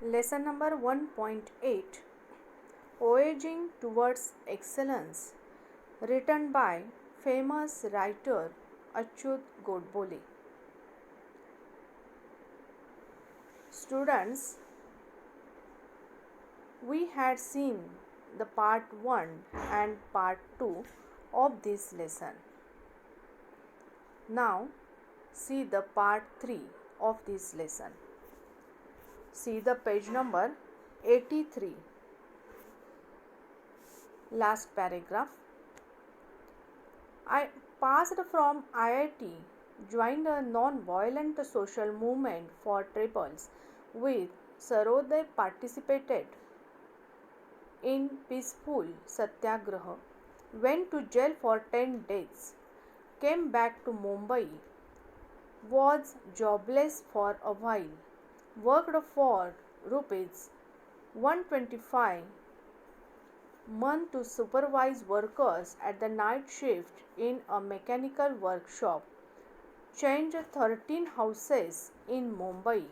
Lesson number 1.8, Voyaging Towards Excellence, written by famous writer Achyut Godbole. Students, we had seen the part 1 and part 2 of this lesson. Now, see the part 3 of this lesson. See the page number 83. Last paragraph. I passed from IIT, joined a non-violent social movement for tribals with Sarodaya, participated in peaceful satyagraha, went to jail for 10 days, came back to Mumbai, was jobless for a while, worked for rupees 125 month to supervise workers at the night shift in a mechanical workshop, changed 13 houses in Mumbai,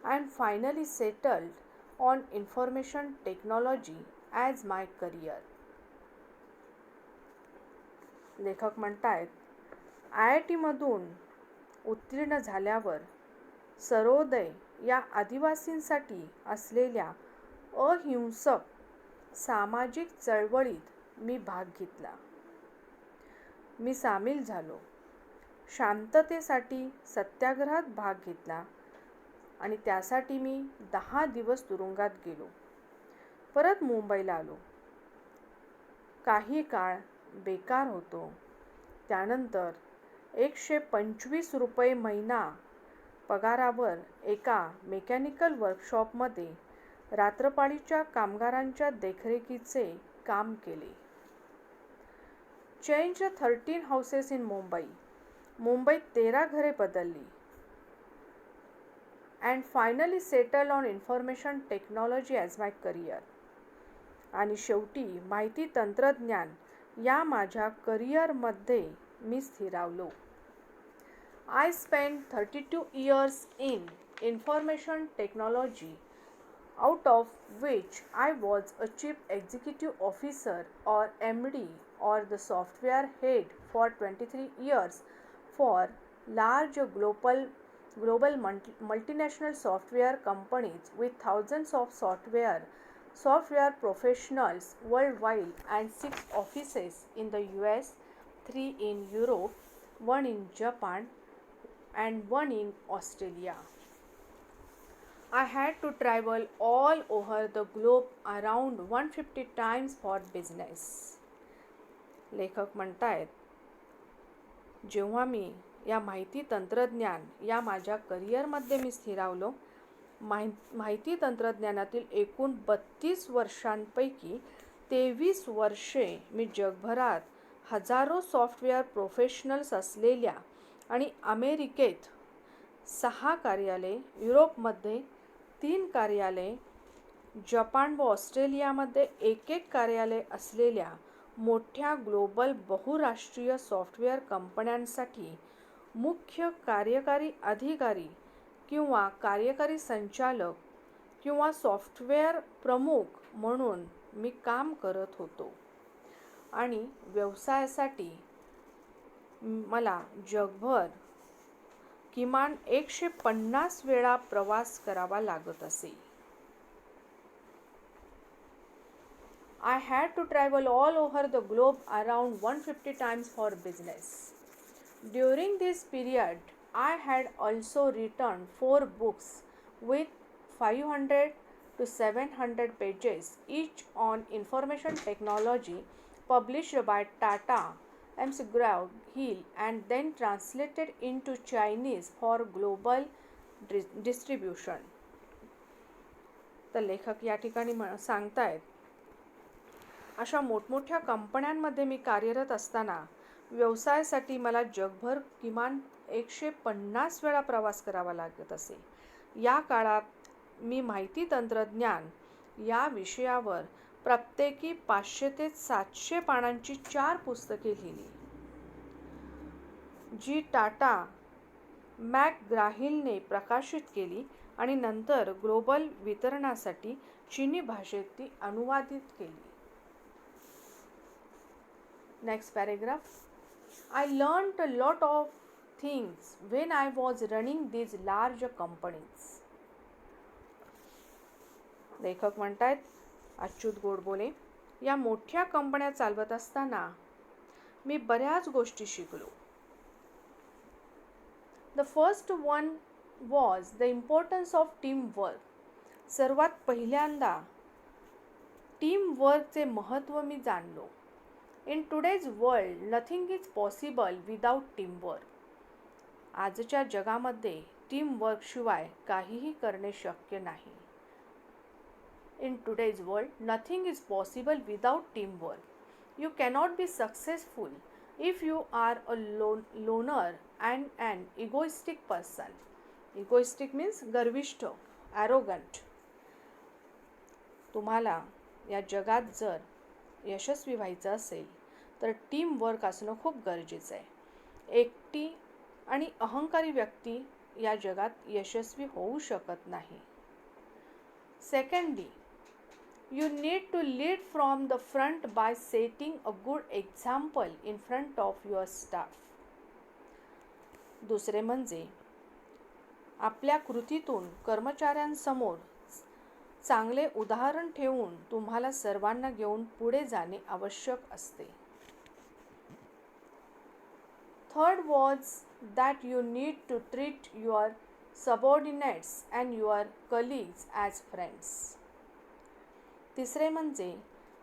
and finally settled on information technology as my career. लेखक म्हणतायत, IIT मधून उत्तीर्ण झाल्यावर सरोदय या आदिवासींसाठी असलेल्या अहिंसक सामाजिक चळवळीत मी भाग घेतला. मी सामील झालो. शांततेसाठी सत्याग्रहात भाग घेतला आणि त्यासाठी मी 10 दिवस तुरुंगात गेलो. परत मुंबईला आलो. काही काळ बेकार होतो. त्यानंतर 125 रुपये महिना पगारावर एका मेकॅनिकल वर्कशॉपमध्ये रात्रपाळीच्या कामगारांच्या देखरेखीचे काम केले. Change 13 houses in Mumbai. मुंबईत 13 घरे बदलली. And finally settle on information technology as my career. आणि शेवटी माहिती तंत्रज्ञान या माझ्या करिअरमध्ये मी स्थिरावलो. I spent 32 years in information technology, out of which I was a chief executive officer or MD or the software head for 23 years for large global multinational software companies with thousands of software professionals worldwide and 6 offices in the US, 3 in Europe, 1 in Japan, and 1 in Australia. I had to travel all over the globe around 150 times for business. लेखक म्हणतायत, जेव्हा मी या माहिती तंत्रज्ञान या माझ्या करिअरमध्ये मी स्थिरावलो, माहिती तंत्रज्ञानातील एकूण 32 वर्षांपैकी 23 वर्षे मी जगभरात हजारो सॉफ्टवेअर प्रोफेशनल्स असलेल्या आणि अमेरिकेत 6 कार्यालये, युरोपमध्ये 3 कार्यालये, जपान व ऑस्ट्रेलियामध्ये 1 कार्यालय असलेल्या मोठ्या ग्लोबल बहुराष्ट्रीय सॉफ्टवेअर कंपन्यांसाठी मुख्य कार्यकारी अधिकारी किंवा कार्यकारी संचालक किंवा सॉफ्टवेअर प्रमुख म्हणून मी काम करत होतो. आणि व्यवसायासाठी मला जगभर किमान 150 वेळा प्रवास करावा लागत असे. I had to travel all over the globe around 150 times for business. During this period, I had also written 4 books with 500 to 700 pages each on information technology, published by Tata, McGraw-Hill, and then translated into Chinese for global distribution. तर लेखक या ठिकाणी सांगतायत, अशा मोठमोठ्या कंपन्यांमध्ये मी कार्यरत असताना व्यवसायासाठी मला जगभर किमान 150 वेळा प्रवास करावा लागत असे. या काळात मी माहिती तंत्रज्ञान या विषयावर प्रत्येकी 500 ते 700 पानांची 4 पुस्तके लिहिली, जी टाटा मॅकग्रा-हिलने प्रकाशित केली आणि नंतर ग्लोबल वितरणासाठी चीनी भाषेत ती अनुवादित केली. Next paragraph. I learned a lot of things when I was running these large companies. लेखक म्हणतायत अच्युत गोडबोले, या मोठ्या कंपन्या चालवत असताना मी बऱ्याच गोष्टी शिकलो. The first one was the importance of teamwork. सर्वात पहिल्यांदा टीमवर्कचे महत्त्व मी जाणलो. In today's world, nothing is possible without teamwork. आजच्या जगामध्ये टीमवर्कशिवाय काहीही करणे शक्य नाही. In today's world, nothing is possible without teamwork. You cannot be successful if you are a loner and an egoistic person. Egoistic means गर्विष्ठ, arrogant. तुम्हाला या जगात जर यशस्वी व्हायचं असेल तर टीमवर्क असणं खूप गरजेचं आहे. एकटी आणि अहंकारी व्यक्ती या जगात यशस्वी होऊ शकत नाही. Secondly, you need to lead from the front by setting a good example in front of your staff. दुसरे म्हणजे आपल्या कृतीतून कर्मचाऱ्यांसमोर चांगले उदाहरण ठेवून तुम्हाला सर्वांना घेऊन पुढे जाणे आवश्यक असते. Third was that you need to treat your subordinates and your colleagues as friends. तिसरे म्हणजे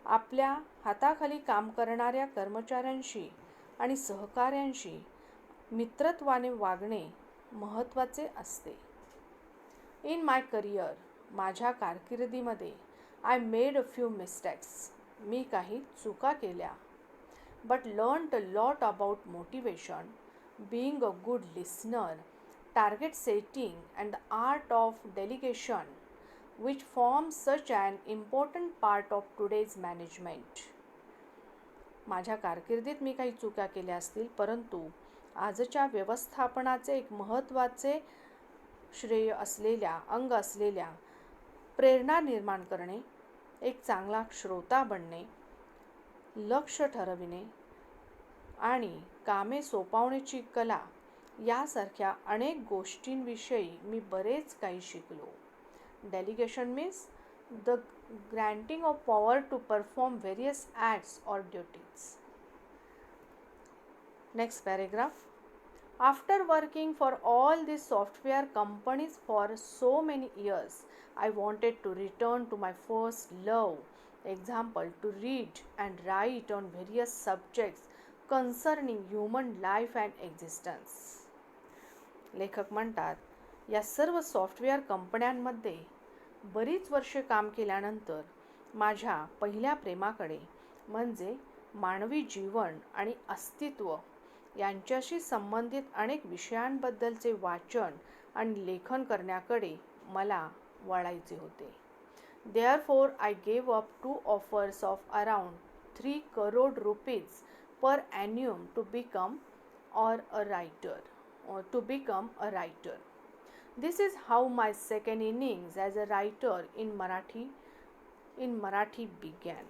आपल्या हाताखाली काम करणाऱ्या कर्मचाऱ्यांशी आणि सहकाऱ्यांशी मित्रत्वाने वागणे महत्त्वाचे असते. In my career, माझ्या कारकिर्दीमध्ये I made a few mistakes. मी काही चुका केल्या. But learned a lot about motivation, being a good listener, target setting and the art of delegation, which forms such an important part of today's management. माझ्या कारकिर्दीत मी काही चुका केल्या असतील, परंतु आजच्या व्यवस्थापनाचे एक महत्त्वाचे श्रेय असलेल्या अंग असलेल्या प्रेरणा निर्माण करणे, एक चांगला श्रोता बनणे, लक्ष ठरविणे आणि कामे सोपवण्याची कला यासारख्या अनेक गोष्टींविषयी मी बरेच काही शिकलो. Delegation means the granting of power to perform various acts or duties. Next paragraph. After working for all these software companies for so many years, I wanted to return to my first love. Example, to read and write on various subjects concerning human life and existence. लेखक म्हणतात, या सर्व software कंपन्यांमध्ये बरीच वर्षे काम केल्यानंतर माझ्या पहिल्या प्रेमाकडे म्हणजे मानवी जीवन आणि अस्तित्व यांच्याशी संबंधित अनेक विषयांबद्दलचे वाचन आणि लेखन करण्याकडे मला वळायचे होते. Therefore, I gave up 2 offers of around 3 crore rupees per annum to become a writer. This is how my second innings as a writer in Marathi began.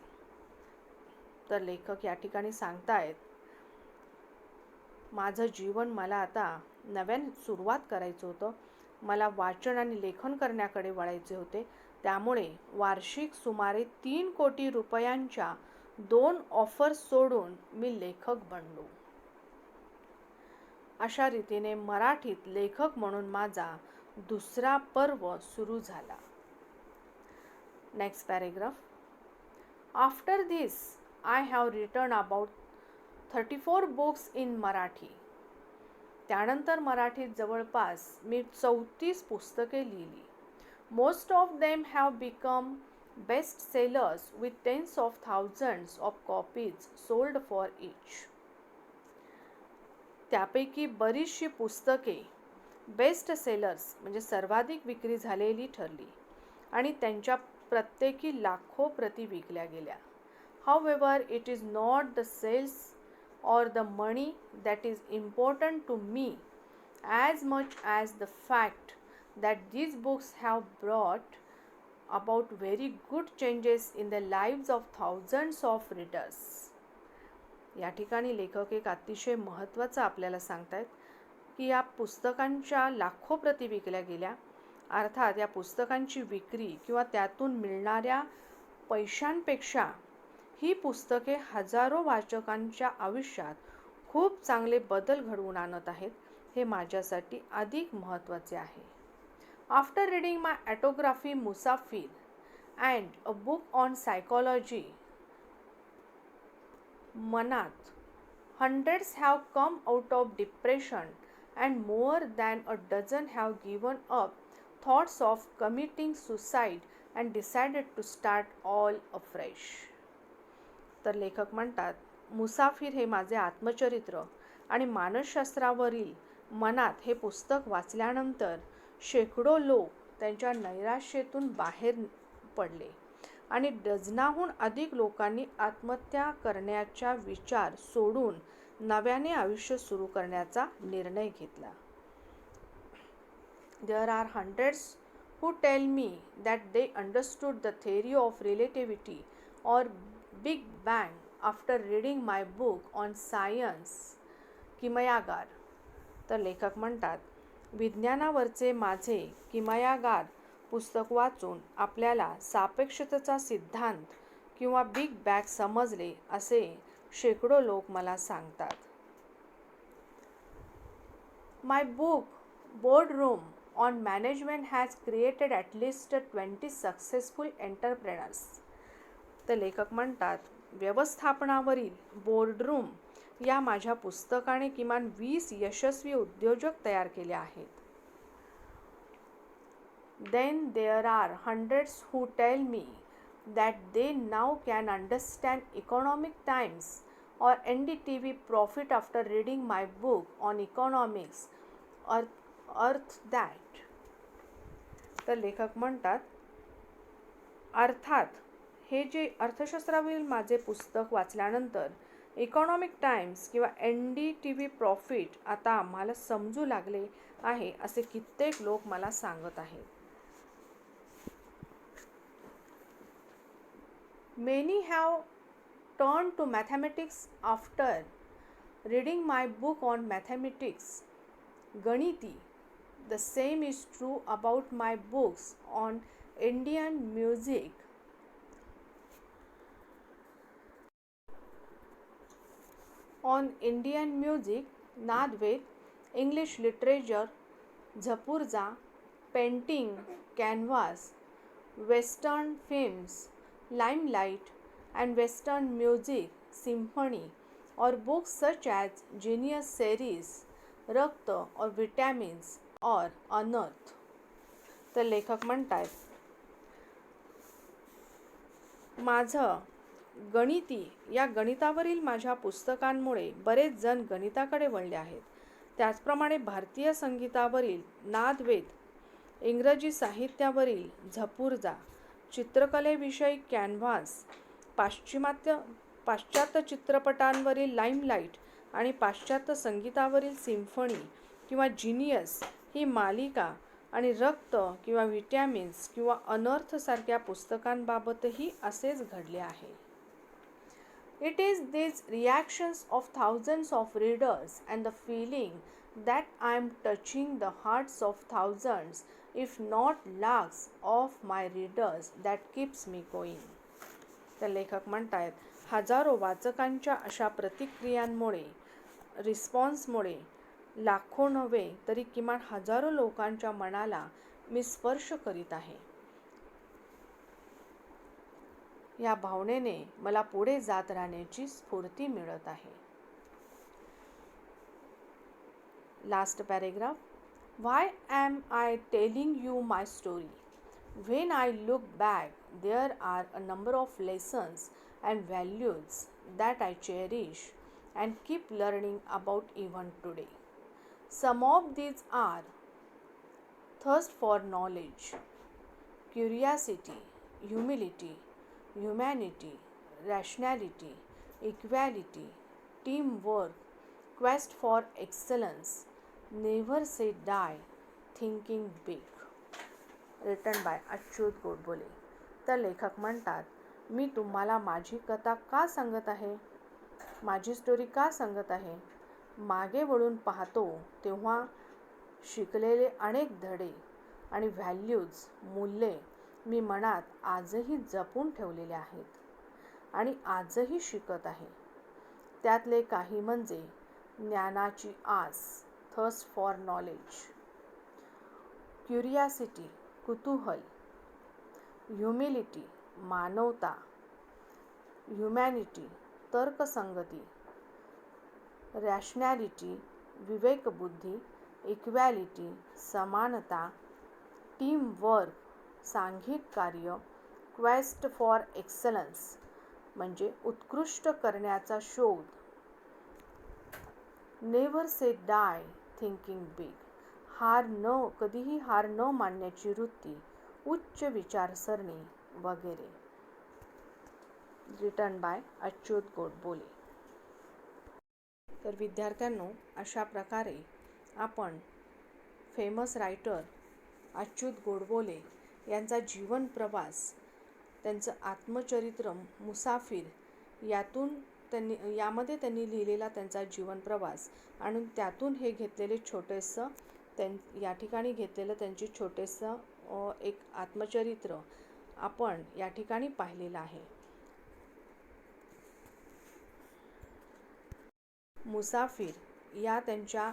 तर लेखक या ठिकाणी सांगतायत, माझं जीवन मला आता नव्याने सुरुवात करायचं होतं. मला वाचन आणि लेखन करण्याकडे वळायचे होते. त्यामुळे वार्षिक सुमारे 3 कोटी रुपयांच्या 2 ऑफर्स सोडून मी लेखक बनलो. अशा रीतीने मराठीत लेखक म्हणून माझा दुसरा पर्व सुरू झाला. Next paragraph. After this I have written about 34 books in Marathi. त्यानंतर मराठीत जवळपास मी 34 पुस्तके लिहिली. Most of them have become best sellers with tens of thousands of copies sold for each. त्यापैकी बरीचशी पुस्तके बेस्ट सेलर्स म्हणजे सर्वाधिक विक्री झालेली ठरली आणि त्यांच्या प्रत्येकी लाखो प्रती विकल्या गेल्या. However, it is not the sales or the money that is important to me as much as the fact that these books have brought about very good changes in the lives of thousands of readers. या ठिकाणी लेखक एक अतिशय महत्त्वाचं आपल्याला सांगतायत की या पुस्तकांच्या लाखो प्रती विकल्या गेल्या, अर्थात या पुस्तकांची विक्री किंवा त्यातून मिळणाऱ्या पैशांपेक्षा ही पुस्तके हजारो वाचकांच्या आयुष्यात खूप चांगले बदल घडवून आणत आहेत, हे माझ्यासाठी अधिक महत्त्वाचे आहे. After reading my autography Musafir and a book on psychology, Manath, hundreds have come out of depression and more than a dozen have given up thoughts of committing suicide and decided to start all afresh. तर लेखक म्हणतात, मुसाफिर हे माझे आत्मचरित्र आणि मानसशास्त्रावरील मनात हे पुस्तक वाचल्यानंतर शेकडो लोक त्यांच्या नैराश्येतून बाहेर पडले आणि डझनाहून अधिक लोकांनी आत्महत्या करण्याचा विचार सोडून नव्याने आयुष्य सुरू करण्याचा निर्णय घेतला. There are hundreds who tell me that they understood the theory of relativity or Big Bang after reading my book on science, किमयागार. तर लेखक म्हणतात, विज्ञानावरचे माझे किमयागार पुस्तक वाचून आपल्याला सापेक्षतेचा सिद्धांत किंवा बिग बॅग समजले असे शेकडो लोक मला सांगतात. My book boardroom on management has created at least 20 successful entrepreneurs. तर लेखक म्हणतात, व्यवस्थापनावरील बोर्डरूम या माझ्या पुस्तकाने किमान 20 यशस्वी उद्योजक तयार केले आहेत. Then there are hundreds who tell me that they now can understand Economic Times or NDTV profit after reading my book on economics, Earth That. तर लेखक म्हणतात, अर्थात हे जे अर्थशास्त्रावरील माझे पुस्तक वाचल्यानंतर इकॉनॉमिक टाइम्स किंवा NDTV प्रॉफिट आता आम्हाला समजू लागले आहे असे कित्येक लोक मला सांगत आहेत. Many have turned to mathematics after reading my book on mathematics, Ganiti. The same is true about my books on Indian music, Nadved, English literature, Zapurza, painting, canvas, Western films, Limelight, and Western music, symphony, or books such as Genius series, Rakta or Vitamins or Unearth. तर लेखक म्हणतात, माझं गणिती या गणितावरील माझ्या पुस्तकांमुळे बरेच जण गणिताकडे वळले आहेत. त्याचप्रमाणे भारतीय संगीतावरील नादवेद, इंग्रजी साहित्यावरील झपुर्जा, चित्रकलेविषयी कॅनव्हास, पाश्चात्य चित्रपटांवरील लाईमलाईट आणि पाश्चात्य संगीतावरील सिम्फनी किंवा जिनियस ही मालिका आणि रक्त किंवा विटॅमिन्स किंवा अनर्थ सारख्या पुस्तकांबाबतही असेच घडले आहे. It is these reactions of thousands of readers and the feeling that I am touching the hearts of thousands, if not lakhs, of my readers that keeps me going. तर लेखक म्हणतात, हजारो वाचकांच्या अशा प्रतिक्रियांमुळे, रिस्पॉन्समुळे लाखो नव्हे तरी किमान हजारो लोकांच्या मनाला मी स्पर्श करीत आहे. या भावनेने मला पुढे जात राहण्याची स्फूर्ती मिळत आहे. Last paragraph. Why am I telling you my story? When I look back, there are a number of lessons and values that I cherish and keep learning about even today. Some of these are thirst for knowledge, curiosity, humility, humanity, rationality, equality, teamwork, quest for excellence, never say die, thinking big. Written by Achyut Godbole. तर लेखक म्हणतात, मी तुम्हाला माझी कथा का सांगत आहे, माझी स्टोरी का सांगत आहे. मागे वळून पाहतो तेव्हा शिकलेले अनेक धडे आणि व्हॅल्यूज, मूल्ये मी मनात आजही जपून ठेवलेले आहेत आणि आजही शिकत आहे. त्यातले काही म्हणजे ज्ञानाची आस, थर्स्ट फॉर नॉलेज, क्युरियासिटी, कुतूहल, ह्युमिलिटी, मानवता, ह्युमॅनिटी, तर्कसंगती, रॅशनॅलिटी, विवेकबुद्धी, इक्वॅलिटी, समानता, टीमवर्क, सांघिक कार्य, क्वेस्ट फॉर एक्सलन्स म्हणजे उत्कृष्ट करण्याचा शोध, नेव्हर से डाय थिंकिंग बिग, कधीही हार न मानण्याची वृत्ती, उच्च विचारसरणी वगैरे. Written by Achyut Godbole. तर विद्यार्थ्यांनो, अशा प्रकारे आपण फेमस रायटर अच्युत गोडबोले यांचा जीवन प्रवास, त्यांचं आत्मचरित्र मुसाफिर यामध्ये त्यांनी लिहिलेला त्यांचा जीवन प्रवास आणि त्यातून हे घेतलेले छोटेसं या ठिकाणी घेतलेलं त्यांची छोटेसं एक आत्मचरित्र आपण या ठिकाणी पाहिलेलं आहे. मुसाफिर या त्यांच्या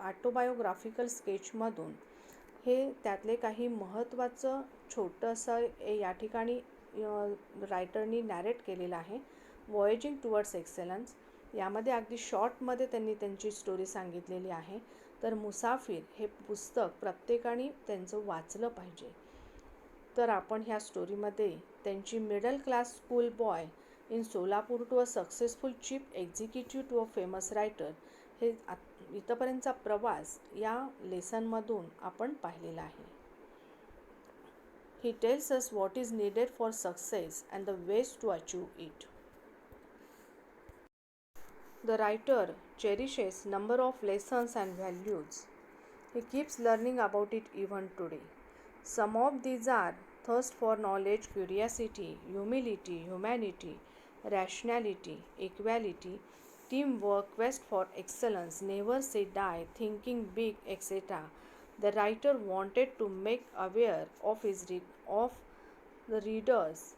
ऑटोबायोग्राफिकल स्केचमधून हे त्यातले काही महत्त्वाचं छोटंसं या ठिकाणी रायटरनी नॅरेट केलेलं आहे. वॉयेजिंग टुवर्ड्स एक्सेलन्स यामध्ये अगदी शॉर्टमध्ये त्यांनी त्यांची स्टोरी सांगितलेली आहे. तर मुसाफिर हे पुस्तक प्रत्येकाने त्यांचं वाचलं पाहिजे. तर आपण ह्या स्टोरीमध्ये त्यांची middle class school boy in Solapur to a successful chief executive to a famous writer हे इथपर्यंतचा प्रवास या लेसनमधून आपण पाहिलेला आहे. He tells us what is needed for success and the ways to achieve it. The writer cherishes number of lessons and values. He keeps learning about it even today. Some of these are thirst for knowledge, curiosity, humility, humanity, rationality, equality, teamwork, quest for excellence, never say die, thinking big, etc. The writer wanted to make aware of the readers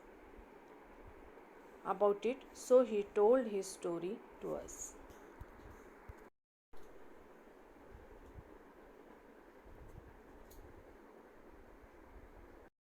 about it, so he told his story to us.